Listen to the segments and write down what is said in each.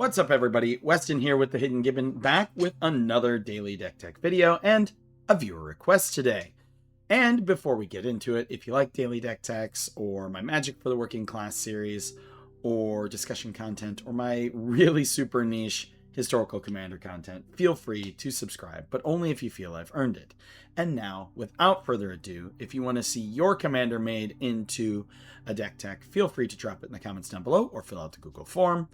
What's up, everybody? Weston here with the Hidden Gibbon, back with another daily deck tech video and a viewer request today. And before we get into it, if you like daily deck techs or my Magic for the Working Class series or discussion content or my really super niche historical commander content, feel free to subscribe, but only if you feel I've earned it. And now, without further ado, if you want to see your commander made into a deck tech, feel free to drop it in the comments down below or fill out the Google form.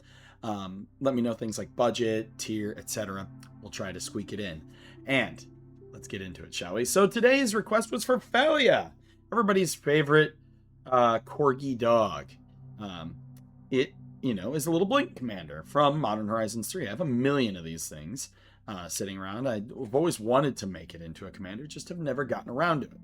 Let me know things like budget, tier, etc. We'll try to squeak it in. And let's get into it, shall we? So today's request was for Phelia, everybody's favorite corgi dog. It is a little blink commander from Modern Horizons 3. I have a million of these things sitting around. I've always wanted to make it into a commander, just have never gotten around to it.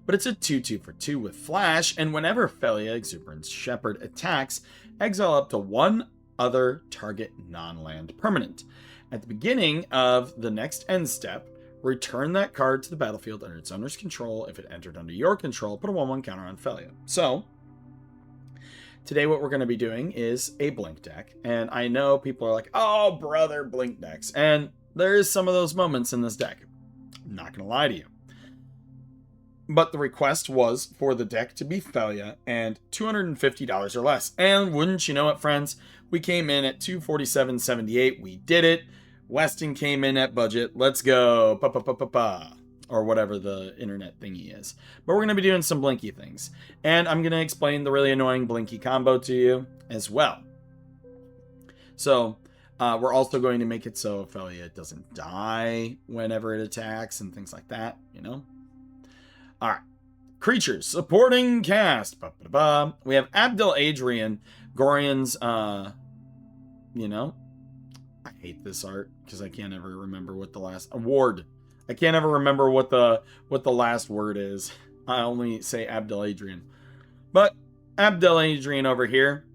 But it's a 2/2 for 2 with flash, and whenever Phelia, Exuberant's Shepard, attacks, exile up to one other target non-land permanent. At the beginning of the next end step, return that card to the battlefield under its owner's control. If it entered under your control, put a 1/1 counter on Phelia. So, today what we're going to be doing is a blink deck, and I know people are like, oh brother, blink decks, and there is some of those moments in this deck. I'm not going to lie to you. But the request was for the deck to be Phelia and $250 or less. And wouldn't you know it, friends, we came in at $247.78. We did it. Weston came in at budget. Let's go. Pa-pa-pa-pa-pa. Or whatever the internet thingy is. But we're going to be doing some blinky things. And I'm going to explain the really annoying blinky combo to you as well. So, we're also going to make it so Phelia doesn't die whenever it attacks and things like that, you know? Alright, creatures, supporting cast. We have Abdel Adrian, Gorian's, I hate this art because I can't ever remember what the last ward. I can't ever remember what the last word is. I only say Abdel Adrian. But Abdel Adrian over here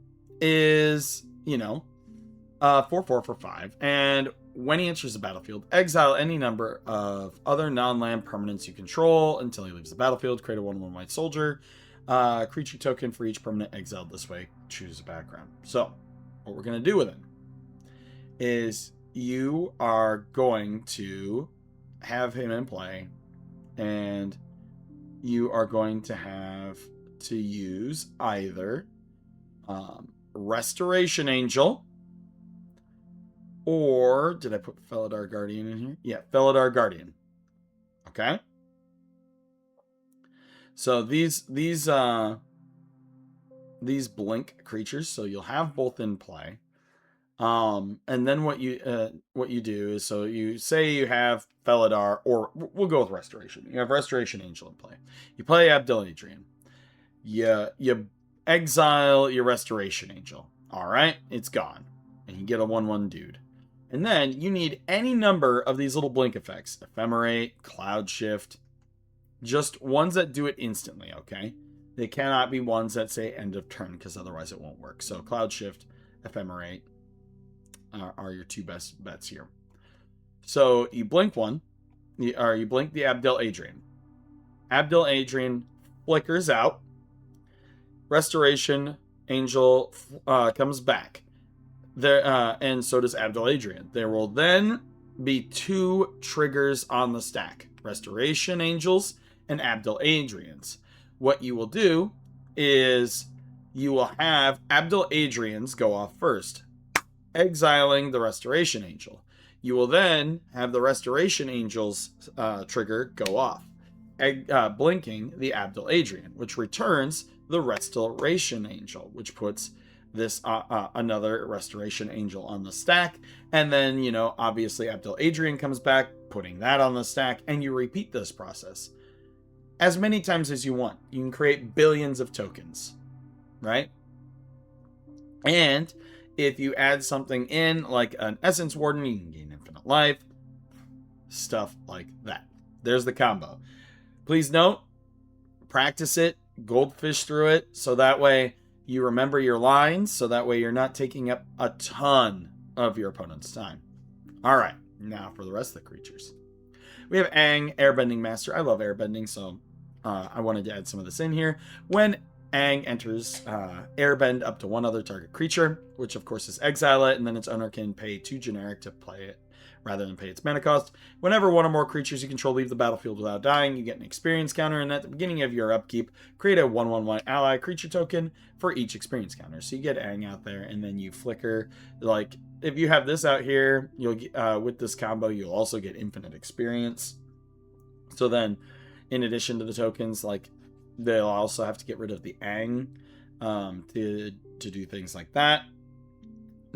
is, 4/4 for 5, and when he enters the battlefield, exile any number of other non-land permanents you control until he leaves the battlefield. Create a 1/1 white soldier. Creature token for each permanent exiled this way. Choose a background. So, what we're going to do with it is you are going to have him in play, and you are going to have to use either Restoration Angel, or did I put Felidar Guardian in here? Yeah, Felidar Guardian. Okay. So these blink creatures, so you'll have both in play. And then what you do is, so you say you have Felidar, or we'll go with Restoration. You have Restoration Angel in play. You play Abdel Adrian. You exile your Restoration Angel. All right, it's gone, and you get a 1/1 dude. And then you need any number of these little blink effects. Ephemerate, Cloud Shift. Just ones that do it instantly, okay? They cannot be ones that say end of turn, because otherwise it won't work. So Cloud Shift, Ephemerate are your two best bets here. So you blink one, or you blink the Abdel Adrian. Abdel Adrian flickers out. Restoration Angel comes back. There, and so does Abdel Adrian. There will then be two triggers on the stack: Restoration Angels and Abdel Adrians. What you will do is you will have Abdel Adrians go off first, exiling the Restoration Angel. You will then have the Restoration Angel's trigger go off, blinking the Abdel Adrian, which returns the Restoration Angel, which puts this another Restoration Angel on the stack. And then, obviously Abdel Adrian comes back, putting that on the stack, and you repeat this process as many times as you want. You can create billions of tokens, right? And if you add something in, like an Essence Warden, you can gain infinite life. Stuff like that. There's the combo. Please note, practice it, goldfish through it, so that way you remember your lines, so that way you're not taking up a ton of your opponent's time. All right, now for the rest of the creatures. We have Aang, Airbending Master. I love airbending, so I wanted to add some of this in here. When Aang enters airbend up to one other target creature, which of course is exile it, and then its owner can pay 2 generic to play it rather than pay its mana cost. Whenever one or more creatures you control leave the battlefield without dying, you get an experience counter, and at the beginning of your upkeep, create a 1/1 ally creature token for each experience counter. So you get Aang out there, and then you flicker. Like, if you have this out here, you'll get, with this combo, you'll also get infinite experience. So then, in addition to the tokens, like, they'll also have to get rid of the Aang to do things like that.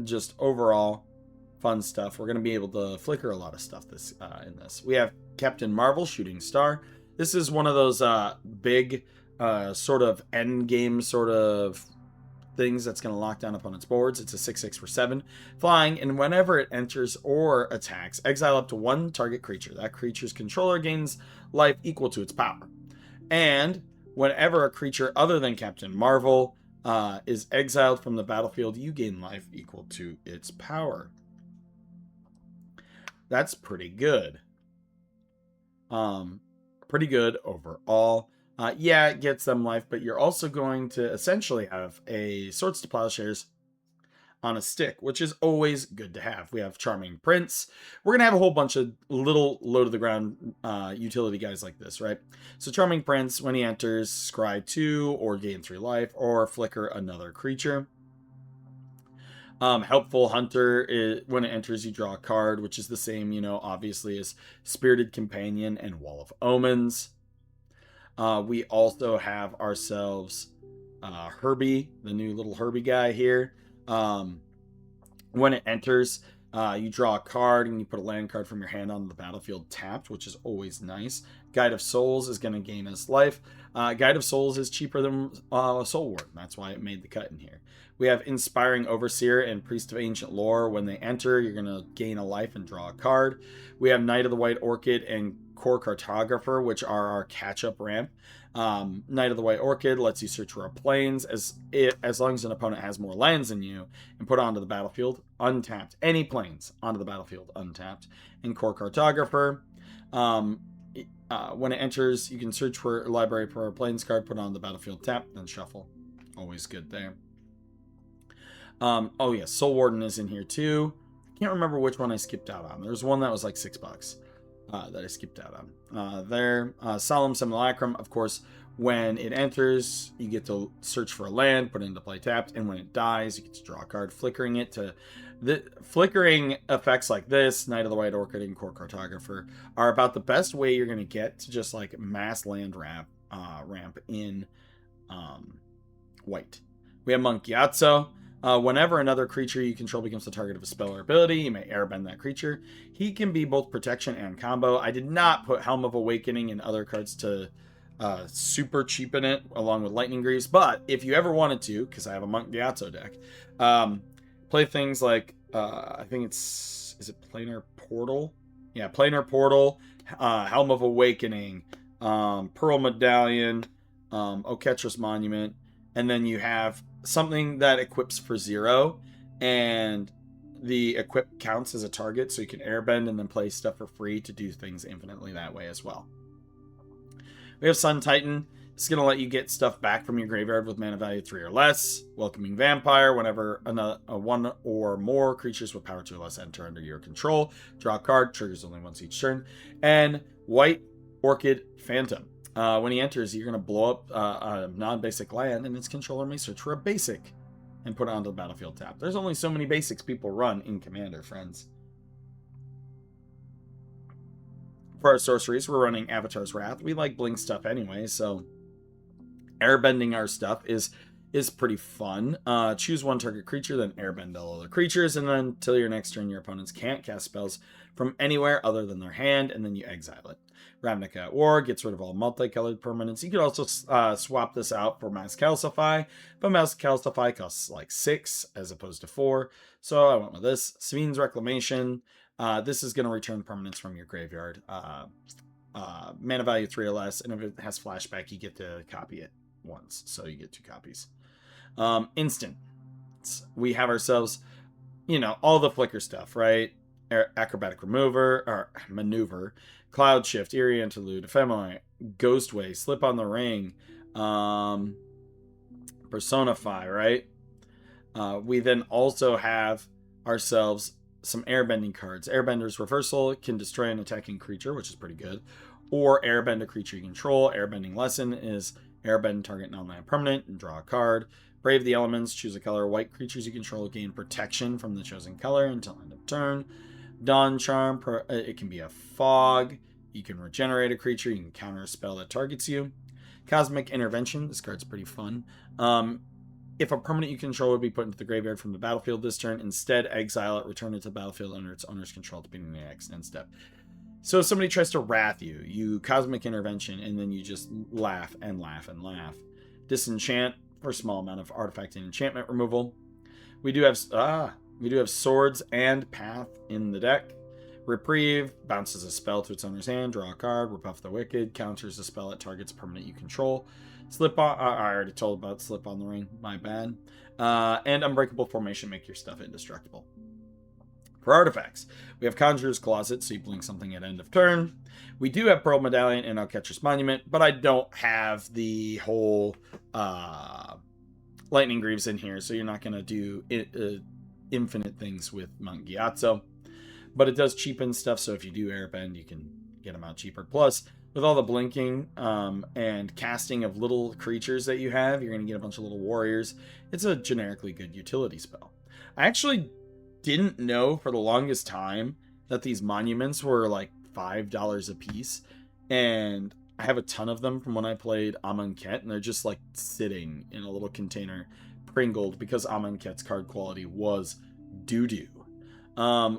Just overall fun stuff. We're going to be able to flicker a lot of stuff in this. We have Captain Marvel, Shooting Star. This is one of those big sort of end game sort of things that's going to lock down opponent's boards. It's a 6/6 for 7 flying, and whenever it enters or attacks, exile up to one target creature. That creature's controller gains life equal to its power. And whenever a creature other than Captain Marvel is exiled from the battlefield, you gain life equal to its power. That's pretty good. Pretty good overall. Yeah, it gets them life, but you're also going to essentially have a Swords to Plowshares on a stick, which is always good to have. We have Charming Prince. We're going to have a whole bunch of little low-to-the-ground utility guys like this, right? So Charming Prince, when he enters, scry 2 or gain 3 life, or flicker another creature. Helpful Hunter, when it enters, you draw a card, which is the same, obviously, as Spirited Companion and Wall of Omens. We also have ourselves Herbie, the new little Herbie guy here. When it enters, you draw a card and you put a land card from your hand onto the battlefield tapped, which is always nice. Guide of Souls is going to gain us life. Guide of Souls is cheaper than Soul Ward. That's why it made the cut in here. We have Inspiring Overseer and Priest of Ancient Lore. When they enter, you're going to gain a life and draw a card. We have Knight of the White Orchid and Core Cartographer, which are our catch-up ramp. Knight of the White Orchid lets you search for a plains as long as an opponent has more lands than you, and put onto the battlefield untapped. Any plains onto the battlefield untapped. And Core Cartographer, when it enters, you can search for a library for a plains card, put on the battlefield tapped, then shuffle. Always good there. Oh yeah, Soul Warden is in here too. Can't remember which one I skipped out on. There's one that was like $6 that I skipped out on. Solemn Simulacrum, of course, when it enters, you get to search for a land, put it into play tapped, and when it dies, you get to draw a card, flickering it to the flickering effects like this. Knight of the White Orchid and Core Cartographer are about the best way you're going to get to just like mass land ramp in white. We have Monk Gyatso. Whenever another creature you control becomes the target of a spell or ability, you may airbend that creature. He can be both protection and combo. I did not put Helm of Awakening and other cards to super cheapen it along with Lightning Greaves, but if you ever wanted to, because I have a Monk Gyatso deck, play things like, I think is it Planar Portal? Yeah, Planar Portal, Helm of Awakening, Pearl Medallion, Oketra's Monument, and then you have something that equips for 0, and the equip counts as a target, so you can airbend and then play stuff for free to do things infinitely that way as well. We have Sun Titan. It's going to let you get stuff back from your graveyard with mana value 3 or less. Welcoming Vampire. Whenever one or more creatures with power 2 or less enter under your control, draw a card. Triggers only once each turn. And White Orchid Phantom. When he enters, you're going to blow up a non-basic land, and its controller may search for a basic and put it onto the battlefield tap. There's only so many basics people run in Commander, friends. For our sorceries, we're running Avatar's Wrath. We like bling stuff anyway, so airbending our stuff is pretty fun. Choose one target creature, then airbend all other creatures, and then till your next turn, your opponents can't cast spells from anywhere other than their hand, and then you exile it. Ravnica at War gets rid of all multicolored permanents. You could also swap this out for Mass Calcify, but Mass Calcify costs like 6 as opposed to 4, so I went with this. Sven's Reclamation. This is going to return permanents from your graveyard. Mana value 3 or less, and if it has flashback, you get to copy it once, so you get 2 copies. Instant. We have ourselves, all the flicker stuff, right? Acrobatic Maneuver, Cloud Shift, Eerie Interlude, Ephemerate, Ghostway, Slip on the Ring, personify, right? We then also have ourselves some airbending cards. Airbender's Reversal can destroy an attacking creature, which is pretty good. Or airbend a creature you control. Airbending Lesson is airbend target non-land permanent and draw a card. Brave the Elements, choose a color. White creatures you control gain protection from the chosen color until end of turn. Dawn Charm, it can be a fog. You can regenerate a creature. You can counter a spell that targets you. Cosmic Intervention, this card's pretty fun. If a permanent you control would be put into the graveyard from the battlefield this turn, instead exile it, return it to the battlefield under its owner's control at the beginning of the next end step. So if somebody tries to wrath you, you Cosmic Intervention, and then you just laugh and laugh and laugh. Disenchant for a small amount of artifact and enchantment removal. We do have Swords and Path in the deck. Reprieve bounces a spell to its owner's hand, draw a card. Rebuff the Wicked counters a spell that targets permanent you control. Slip on. I already told about Slip on the Ring. My bad. And Unbreakable Formation, make your stuff indestructible. For artifacts, we have Conjurer's Closet, so you blink something at end of turn. We do have Pearl Medallion and Outcatcher's Monument, but I don't have the whole Lightning Greaves in here, so you're not going to do infinite things with Mount Gyatso. But it does cheapen stuff, so if you do airbend, you can get them out cheaper. Plus, with all the blinking and casting of little creatures that you have, you're going to get a bunch of little warriors. It's a generically good utility spell. I actually didn't know for the longest time that these monuments were like $5 a piece. And I have a ton of them from when I played Amonkhet, and they're just like sitting in a little container, pringled, because Amonkhet's card quality was doo-doo.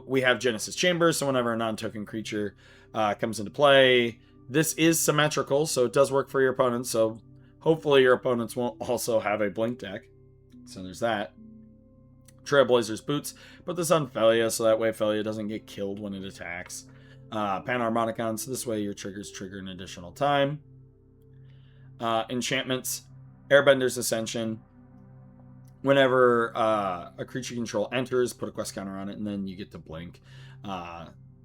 We have Genesis Chambers, so whenever a non-token creature comes into play, this is symmetrical, so it does work for your opponents, so hopefully your opponents won't also have a blink deck. So there's that. Trailblazer's Boots, put this on Phelia, so that way Phelia doesn't get killed when it attacks. Panharmonicon, so this way your triggers trigger an additional time. Enchantments, Airbender's Ascension. Whenever a creature you control enters, put a quest counter on it, and then you get to blink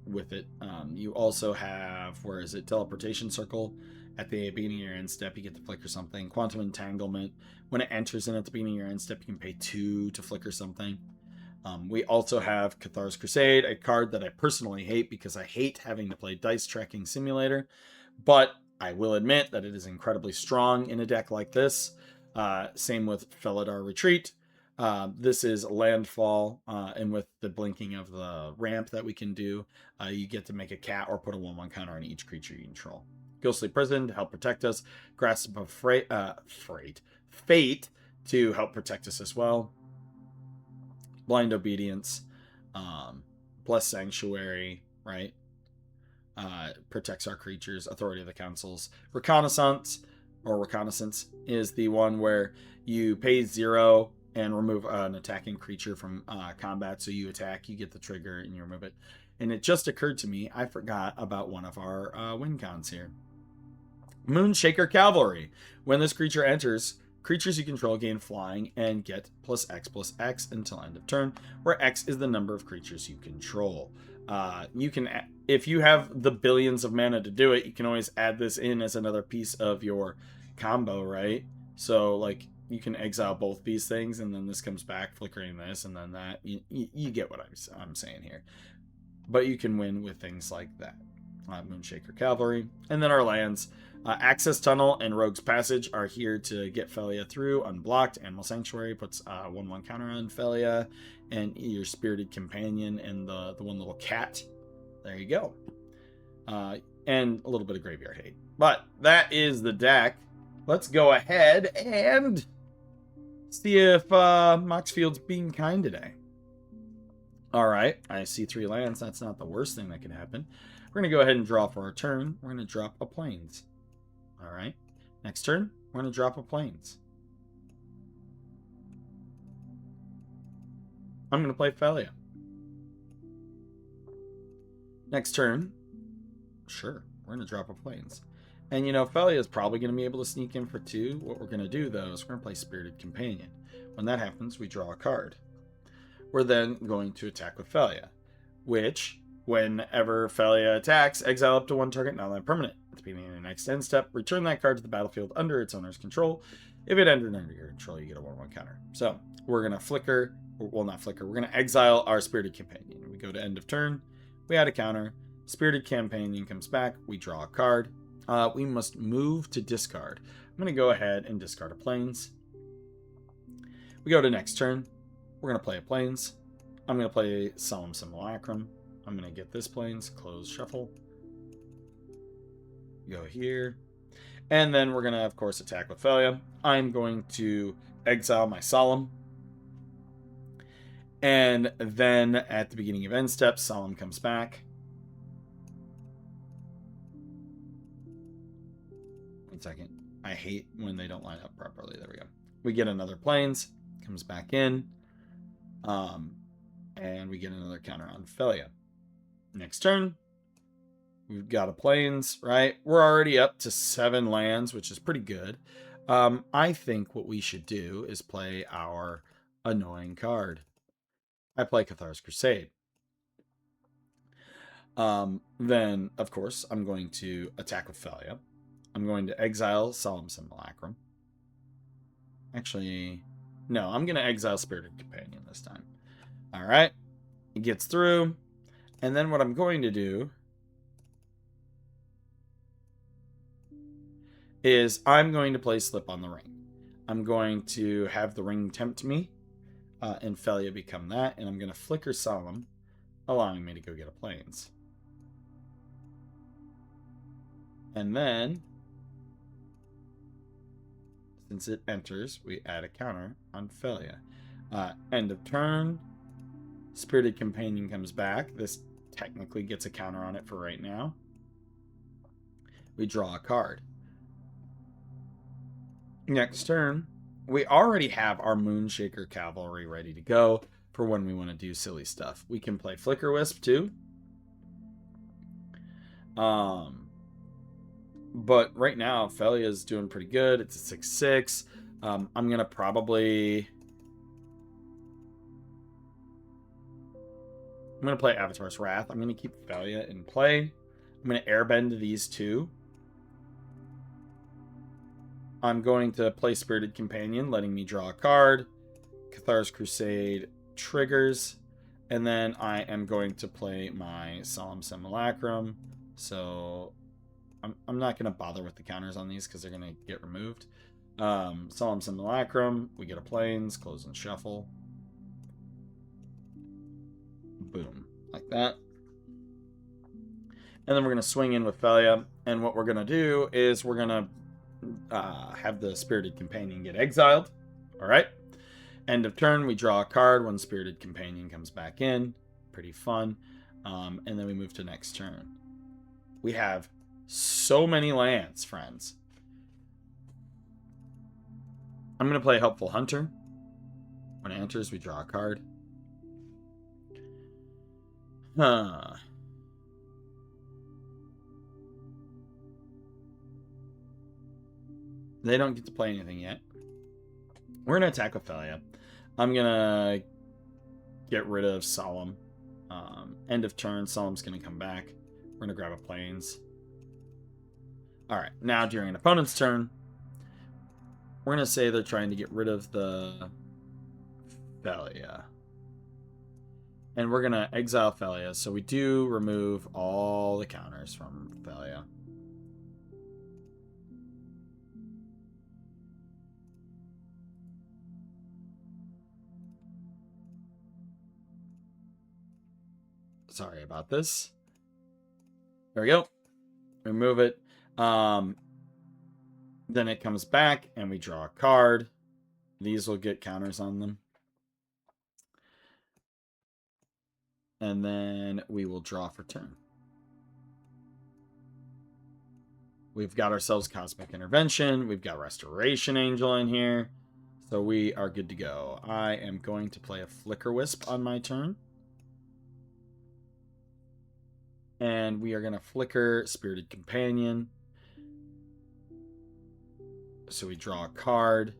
with it. You also have, Teleportation Circle. At the beginning of your end step, you get to flicker something. Quantum Entanglement. When it enters in at the beginning of your end step, you can pay 2 to flicker something. We also have Cathar's Crusade, a card that I personally hate because I hate having to play Dice Tracking Simulator. But I will admit that it is incredibly strong in a deck like this. Same with Felidar Retreat. This is Landfall, and with the blinking of the ramp that we can do, you get to make a cat or put a 1/1 counter on each creature you control. Ghostly Prison to help protect us. Grasp of Fate to help protect us as well. Blind Obedience. Blessed Sanctuary, right? Protects our creatures. Authority of the Councils. Reconnaissance is the one where you pay 0 and remove an attacking creature from combat. So you attack, you get the trigger, and you remove it. And it just occurred to me, I forgot about one of our win cons here. Moonshaker Cavalry. When this creature enters, creatures you control gain flying and get +X until end of turn, where X is the number of creatures you control. You can, if you have the billions of mana to do it, you can always add this in as another piece of your combo, right? So like you can exile both these things, and then this comes back, flickering this, and then that. You get what I'm saying here. But you can win with things like that. Moonshaker Cavalry. And then our lands. Access Tunnel and Rogue's Passage are here to get Phelia through unblocked. Animal Sanctuary puts 1/1 counter on Phelia, and your Spirited Companion and the one little cat. There you go. And a little bit of Graveyard Hate. But that is the deck. Let's go ahead and see if Moxfield's being kind today. All right, I see 3 lands. That's not the worst thing that could happen. We're going to go ahead and draw for our turn. We're going to drop a Plains. All right, next turn, we're going to drop a Plains. I'm going to play Phelia. Next turn, sure, we're going to drop a Plains. And, you know, Phelia is probably going to be able to sneak in for 2. What we're going to do, though, is we're going to play Spirited Companion. When that happens, we draw a card. We're then going to attack with Phelia, which, whenever Phelia attacks, exile up to 1 target non-land permanent. At the beginning of the next end step, return that card to the battlefield under its owner's control. If it entered under your control, you get a 1/1 counter. So we're going to flicker, well, not flicker, we're going to exile our Spirited Companion. We go to end of turn, we add a counter, Spirited Companion comes back, we draw a card. We must move to discard. I'm going to go ahead and discard a Plains. We go to next turn, we're going to play a Plains. I'm going to play Solemn Simulacrum. I'm going to get this Plains, close shuffle. Go here. And then we're going to, of course, attack with Phelia. I'm going to exile my Solemn. And then at the beginning of end step, Solemn comes back. One second. I hate when they don't line up properly. There we go. We get another Plains. Comes back in. And we get another counter on Phelia. Next turn. We've got a Plains, right? We're already up to 7 lands, which is pretty good. I think what we should do is play our annoying card. I play Cathar's Crusade. Then, of course, I'm going to attack with Phelia. I'm going to exile Solemn Simulacrum. Actually, no, I'm going to exile Spirited Companion this time. All right. It gets through. And then what I'm going to do is I'm going to play Slip on the Ring. I'm going to have the ring tempt me, and Phelia become that, and I'm going to flicker Solemn, allowing me to go get a Plains. And then, since it enters, we add a counter on Phelia. End of turn, Spirited Companion comes back. This technically gets a counter on it for right now. We draw a card. Next turn, we already have our Moonshaker Cavalry ready to go for when we want to do silly stuff. We can play Flicker Wisp too. But right now, Phelia is doing pretty good. It's a 6/6. I'm going to probably... I'm going to play Avatar's Wrath. I'm going to keep Phelia in play. I'm going to airbend these two. I'm going to play Spirited Companion, letting me draw a card. Cathar's Crusade triggers. And then I am going to play my Solemn Simulacrum. So I'm not going to bother with the counters on these because they're going to get removed. Solemn Simulacrum. We get a Plains. Close and shuffle. Boom. Like that. And then we're going to swing in with Phelia. And what we're going to do is we're going to have the Spirited Companion get exiled. All right. End of turn, we draw a card when Spirited Companion comes back in. Pretty fun. And then we move to next turn. We have so many lands, friends. I'm going to play Helpful Hunter. When it enters, we draw a card. They don't get to play anything yet. We're going to attack with Phelia. I'm going to get rid of Solemn. End of turn, Solemn's going to come back. We're going to grab a Plains. Alright, now during an opponent's turn, we're going to say they're trying to get rid of the Phelia. And we're going to exile Phelia. So we do remove all the counters from Phelia. Sorry about this. There we go. Remove it. Then it comes back and we draw a card. These will get counters on them. And then we will draw for turn. We've got ourselves Cosmic Intervention. We've got Restoration Angel in here. So we are good to go. I am going to play a Flicker Wisp on my turn. And we are going to flicker Spirited Companion. So we draw a card.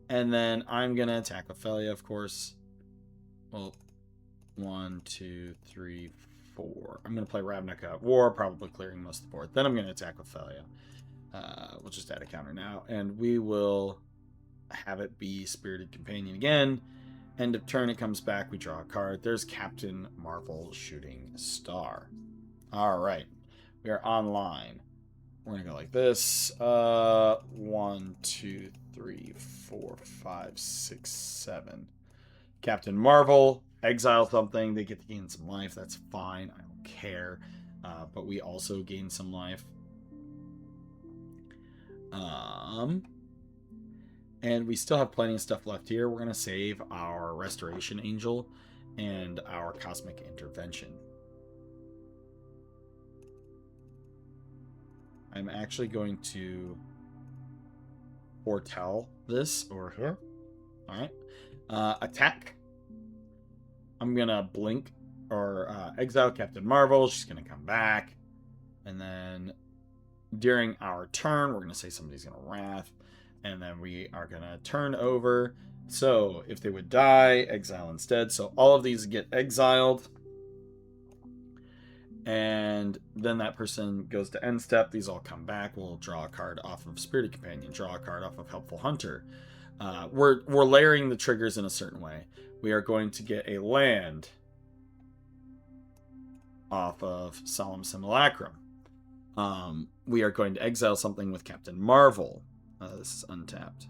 And then I'm going to attack with Phelia, of course. Well, 1, 2, 3, 4. I'm going to play Ravnica at War, probably clearing most of the board. Then I'm going to attack with Phelia. We'll just add a counter now. And we will have it be Spirited Companion again. End of turn, it comes back. We draw a card. There's Captain Marvel Shooting Star. All right. We are online. We're going to go like this. 1, 2, 3, 4, 5, 6, 7. Captain Marvel. Exile something. They get to gain some life. That's fine. I don't care. But we also gain some life. And we still have plenty of stuff left here. We're going to save our Restoration Angel and our Cosmic Intervention. I'm actually going to foretell this over here. All right. Attack. I'm going to blink or exile Captain Marvel. She's going to come back. And then during our turn, we're going to say somebody's going to Wrath. And then we are going to turn over. So if they would die, exile instead. So all of these get exiled. And then that person goes to end step. These all come back. We'll draw a card off of Spirited Companion. Draw a card off of Helpful Hunter. We're layering the triggers in a certain way. We are going to get a land off of Solemn Simulacrum. We are going to exile something with Captain Marvel. This is untapped.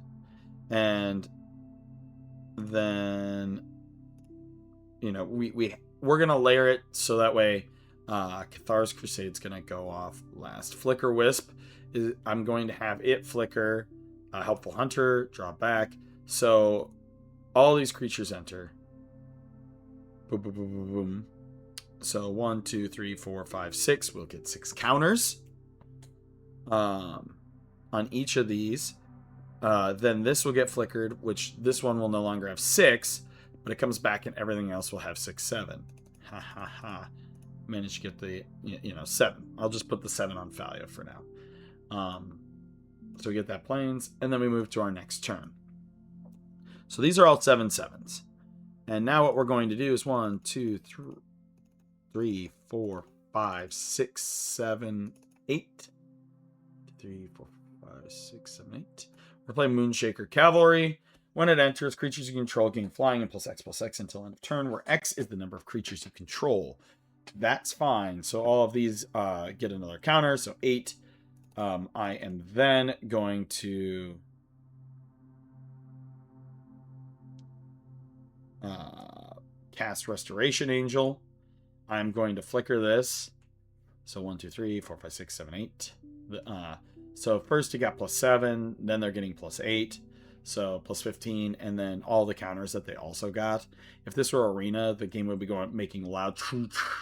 And then, you know, we're going to layer it so that way Cathar's Crusade's going to go off last. Flicker Wisp, I'm going to have it flicker. Helpful Hunter, draw back. So all these creatures enter. Boom, boom, boom, boom, boom. So 1, 2, 3, 4, 5, 6. We'll get 6 counters. On each of these. Then this will get flickered, which this one will no longer have 6, but it comes back and everything else will have 6, 7. Ha ha ha. Managed to get the, 7. I'll just put the 7 on Phelia for now. So we get that plains, and then we move to our next turn. So these are all 7 7s. And now what we're going to do is 1, 2, 3, 4, 5, 6, 7, 8. 3, 4, 5, 6, 7, 8. We're playing Moonshaker Cavalry. When it enters, creatures you control gain flying and +X until end of turn, where X is the number of creatures you control. That's fine. So all of these get another counter. So 8. I am then going to cast Restoration Angel. I'm going to flicker this. So 1, 2, 3, 4, 5, 6, 7, 8. So first you got +7, then they're getting +8, so +15, and then all the counters that they also got. If this were Arena, the game would be making loud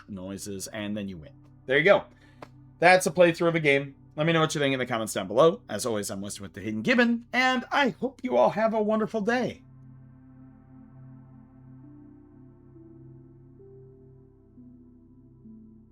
noises, and then you win. There you go. That's a playthrough of a game. Let me know what you think in the comments down below. As always, I'm Weston with the Hidden Gibbon, and I hope you all have a wonderful day.